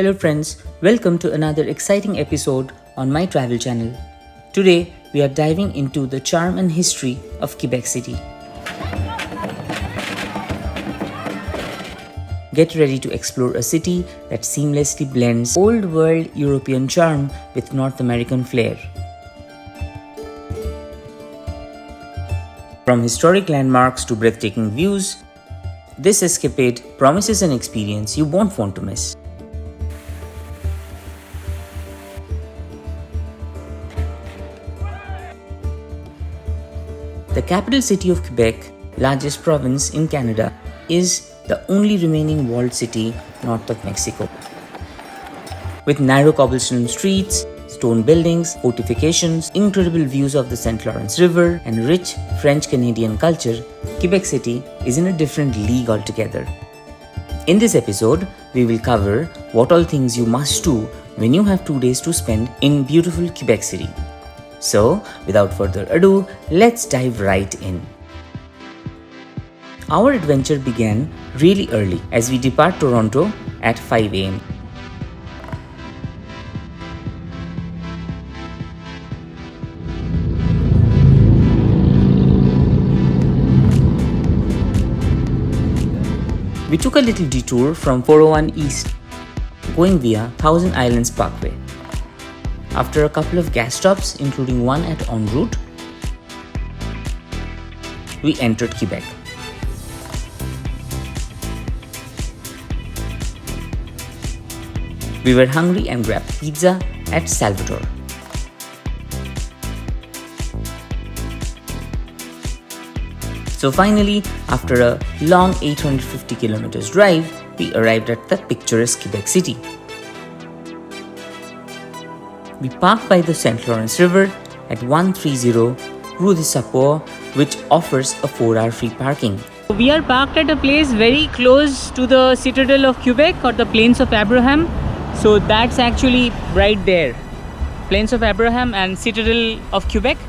Hello friends, welcome to another exciting episode on my travel channel. Today we are diving into the charm and history of Quebec City. Get ready to explore a city that seamlessly blends old world European charm with North American flair. From historic landmarks to breathtaking views, this escapade promises an experience you won't want to miss. The capital city of Quebec, largest province in Canada, is the only remaining walled city north of Mexico. With narrow cobblestone streets, stone buildings, fortifications, incredible views of the St. Lawrence River, and rich French-Canadian culture, Quebec City is in a different league altogether. In this episode, we will cover what all things you must do when you have 2 days to spend in beautiful Quebec City. So, without further ado, let's dive right in. Our adventure began really early as we depart Toronto at 5 am. We took a little detour from 401 East, going via Thousand Islands Parkway. After a couple of gas stops, including one at en route, we entered Quebec. We were hungry and grabbed pizza at Salvatore. So finally, after a long 850 kilometers drive, we arrived at the picturesque Quebec City. We parked by the St. Lawrence River at 130 Rue des Sapeurs, which offers a 4-hour free parking. We are parked at a place very close to the Citadelle of Quebec or the Plains of Abraham. So that's actually right there. Plains of Abraham and Citadel of Quebec.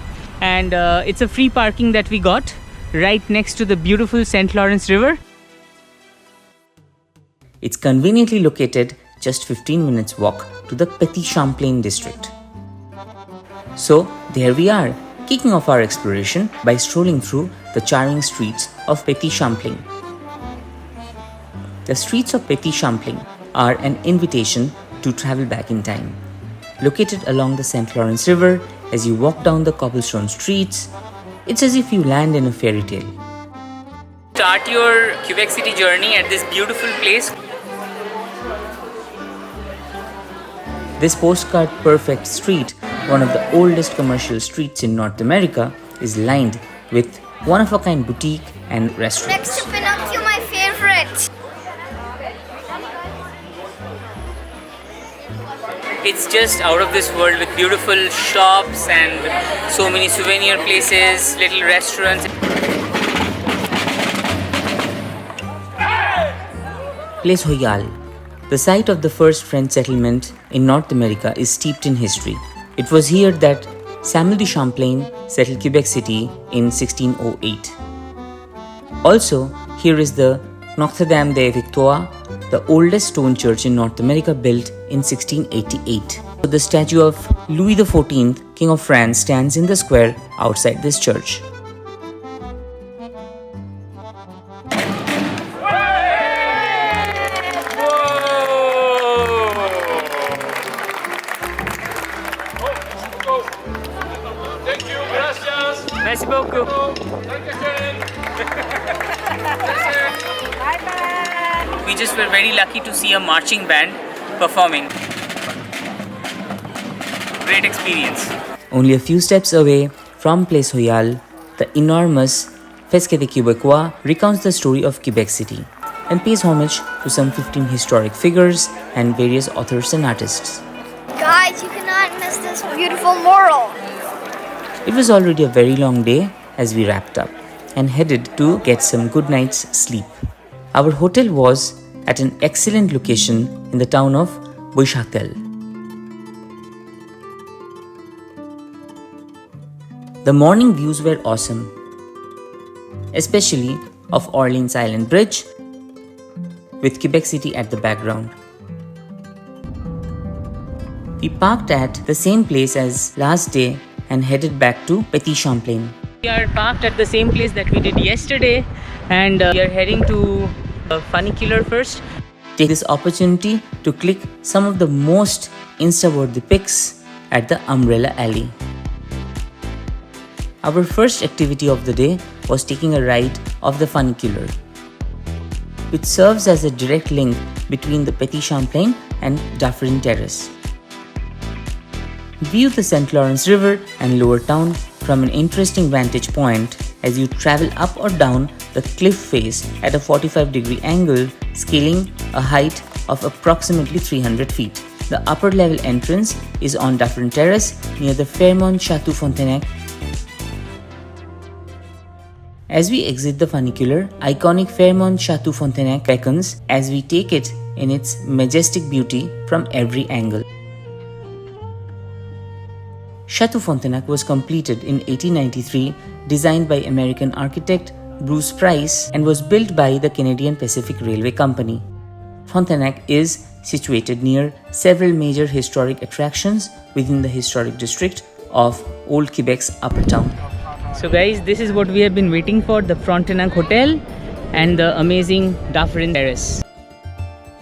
And it's a free parking that we got right next to the beautiful St. Lawrence River. It's conveniently located just 15 minutes walk to the Petit Champlain district. So there we are, kicking off our exploration by strolling through the charming streets of Petit Champlain. The streets of Petit Champlain are an invitation to travel back in time. Located along the St. Lawrence River, as you walk down the cobblestone streets, it's as if you land in a fairy tale. Start your Quebec City journey at this beautiful place. This postcard perfect street, one of the oldest commercial streets in North America, is lined with one-of-a-kind boutique and restaurants. Next to Pinocchio, my favorite. It's just out of this world with beautiful shops and so many souvenir places, little restaurants. Place Royale, the site of the first French settlement in North America, is steeped in history. It was here that Samuel de Champlain settled Quebec City in 1608. Also, here is the Notre-Dame-des-Victoires, the oldest stone church in North America, built in 1688. The statue of Louis XIV, King of France, stands in the square outside this church. Merci beaucoup. We just were very lucky to see a marching band performing. Great experience. Only a few steps away from Place Royale, the enormous Fresque de Quebecois recounts the story of Quebec City and pays homage to some 15 historic figures and various authors and artists. Guys, you cannot miss this beautiful mural. It was already a very long day as we wrapped up and headed to get some good night's sleep. Our hotel was at an excellent location in the town of Boischatel. The morning views were awesome, especially of Orleans Island Bridge with Quebec City at the background. We parked at the same place as last day and headed back to Petit Champlain. We are parked at the same place that we did yesterday, and we are heading to Funiculaire first. Take this opportunity to click some of the most Insta-worthy pics at the Umbrella Alley. Our first activity of the day was taking a ride of the Funiculaire, which serves as a direct link between the Petit Champlain and Dufferin Terrace. View the St. Lawrence River and Lower Town from an interesting vantage point as you travel up or down the cliff face at a 45-degree angle, scaling a height of approximately 300 feet. The upper level entrance is on Dufferin Terrace near the Fairmont Chateau Frontenac. As we exit the funicular, iconic Fairmont Chateau Frontenac beckons as we take it in its majestic beauty from every angle. Chateau Frontenac was completed in 1893, designed by American architect Bruce Price, and was built by the Canadian Pacific Railway Company. Frontenac is situated near several major historic attractions within the historic district of Old Quebec's Upper Town. So guys, this is what we have been waiting for, the Frontenac Hotel and the amazing Dufferin Terrace.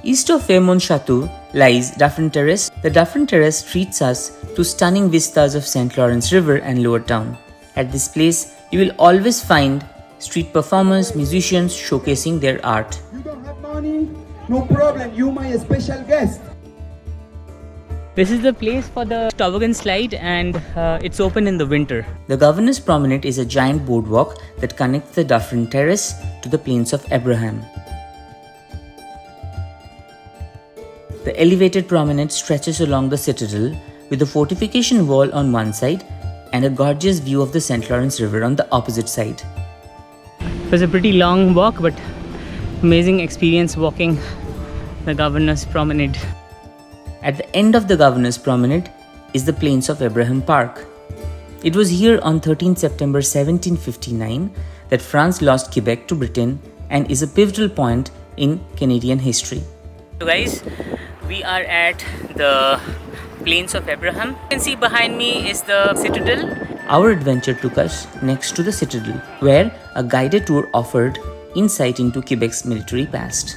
East of Fairmont Chateau lies Dufferin Terrace. The Dufferin Terrace treats us to stunning vistas of St. Lawrence River and Lower Town. At this place, you will always find street performers, musicians showcasing their art. You don't have money? No problem, you my special guest. This is the place for the toboggan slide, and it's open in the winter. The Governor's Promenade is a giant boardwalk that connects the Dufferin Terrace to the Plains of Abraham. The elevated promenade stretches along the Citadel with a fortification wall on one side and a gorgeous view of the St. Lawrence River on the opposite side. It was a pretty long walk, but amazing experience walking the Governor's Promenade. At the end of the Governor's Promenade is the Plains of Abraham Park. It was here on 13 September 1759 that France lost Quebec to Britain and is a pivotal point in Canadian history. So guys, we are at the Plains of Abraham. You can see behind me is the Citadel. Our adventure took us next to the Citadel, where a guided tour offered insight into Quebec's military past.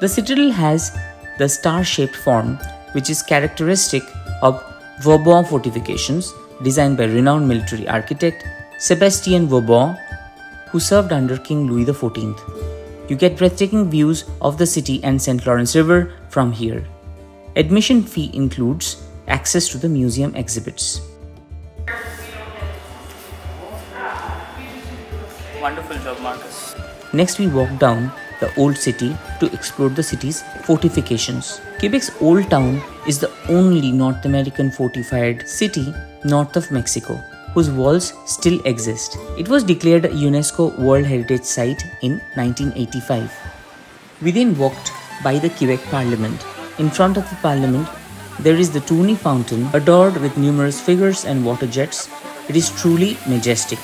The Citadel has the star-shaped form, which is characteristic of Vauban fortifications designed by renowned military architect Sébastien Vauban, who served under King Louis XIV. You get breathtaking views of the city and St. Lawrence River from here. Admission fee includes access to the museum exhibits. Wonderful job, Marcus. Next, we walk down the old city to explore the city's fortifications. Quebec's Old Town is the only North American fortified city north of Mexico, whose walls still exist. It was declared a UNESCO World Heritage Site in 1985. We then walked by the Quebec Parliament. In front of the Parliament, there is the Tourny Fountain, adored with numerous figures and water jets. It is truly majestic.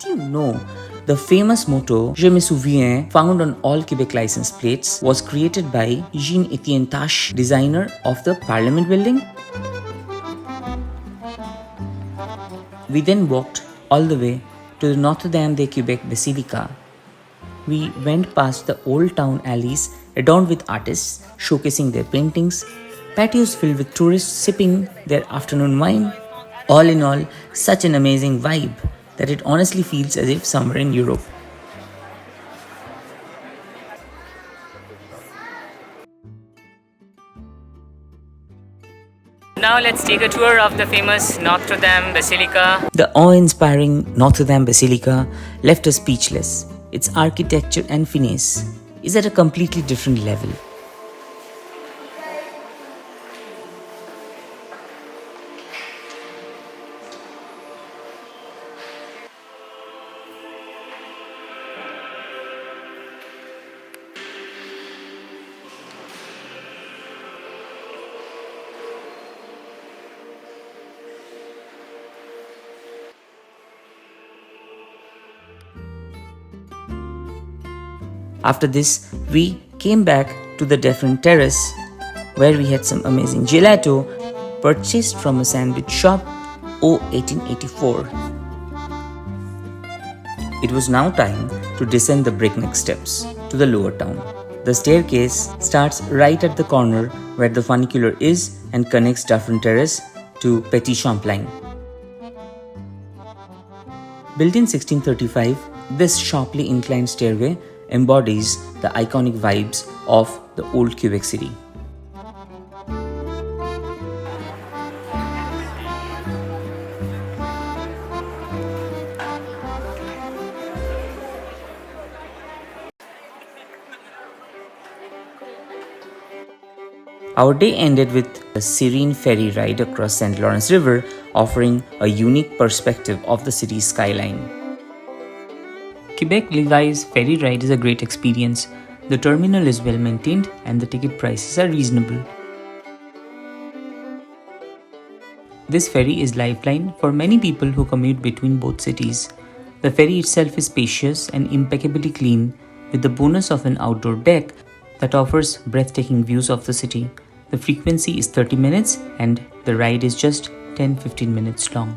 Did you know the famous motto "Je me souviens," found on all Quebec license plates, was created by Jean-Étienne Tache, designer of the Parliament building? We then walked all the way to the Notre-Dame de Quebec Basilica. We went past the old town alleys adorned with artists showcasing their paintings, patios filled with tourists sipping their afternoon wine. All in all, such an amazing vibe that it honestly feels as if somewhere in Europe. Now let's take a tour of the famous Notre-Dame Basilica. The awe-inspiring Notre-Dame Basilica left us speechless. Its architecture and finesse is at a completely different level. After this, we came back to the Dufferin Terrace, where we had some amazing gelato purchased from a sandwich shop, 1884. It was now time to descend the Breakneck Steps to the lower town. The staircase starts right at the corner where the Funiculaire is and connects Dufferin Terrace to Petit Champlain. Built in 1635, this sharply inclined stairway embodies the iconic vibes of the old Quebec City. Our day ended with a serene ferry ride across St. Lawrence River, offering a unique perspective of the city's skyline. Quebec-Levis Ferry ride is a great experience. The terminal is well maintained and the ticket prices are reasonable. This ferry is lifeline for many people who commute between both cities. The ferry itself is spacious and impeccably clean, with the bonus of an outdoor deck that offers breathtaking views of the city. The frequency is 30 minutes and the ride is just 10-15 minutes long.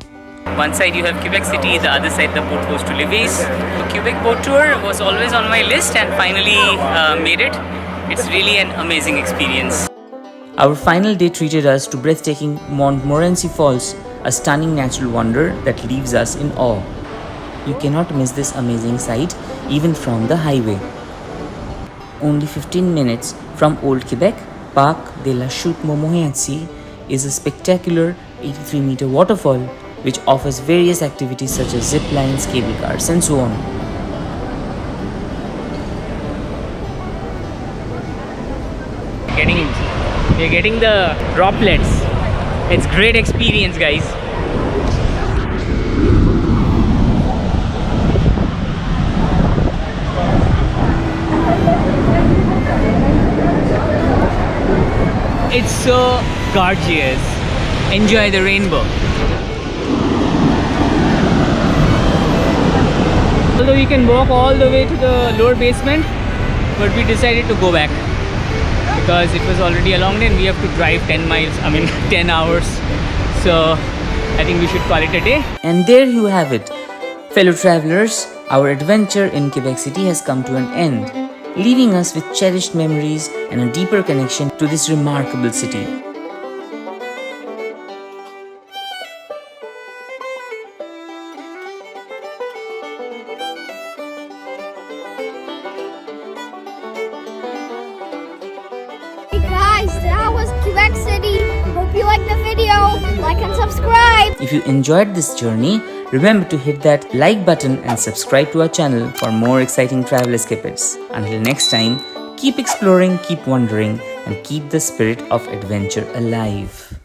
One side you have Quebec City, the other side the boat goes to Levis. The Quebec boat tour was always on my list and finally made it. It's really an amazing experience. Our final day treated us to breathtaking Montmorency Falls, a stunning natural wonder that leaves us in awe. You cannot miss this amazing sight even from the highway. Only 15 minutes from Old Quebec, Parc de la Chute Montmorency is a spectacular 83-meter waterfall which offers various activities such as zip lines, cable cars and so on. We're getting the droplets. It's great experience, guys. It's so gorgeous. Enjoy the rainbow. Although we can walk all the way to the lower basement, but we decided to go back because it was already a long day and we have to drive 10 hours. So I think we should call it a day. And there you have it. Fellow travelers, our adventure in Quebec City has come to an end, leaving us with cherished memories and a deeper connection to this remarkable city. Hey guys, that was Quebec City. Hope you liked the video. Like and subscribe. If you enjoyed this journey, remember to hit that like button and subscribe to our channel for more exciting travel escapades. Until next time, keep exploring, keep wondering, and keep the spirit of adventure alive.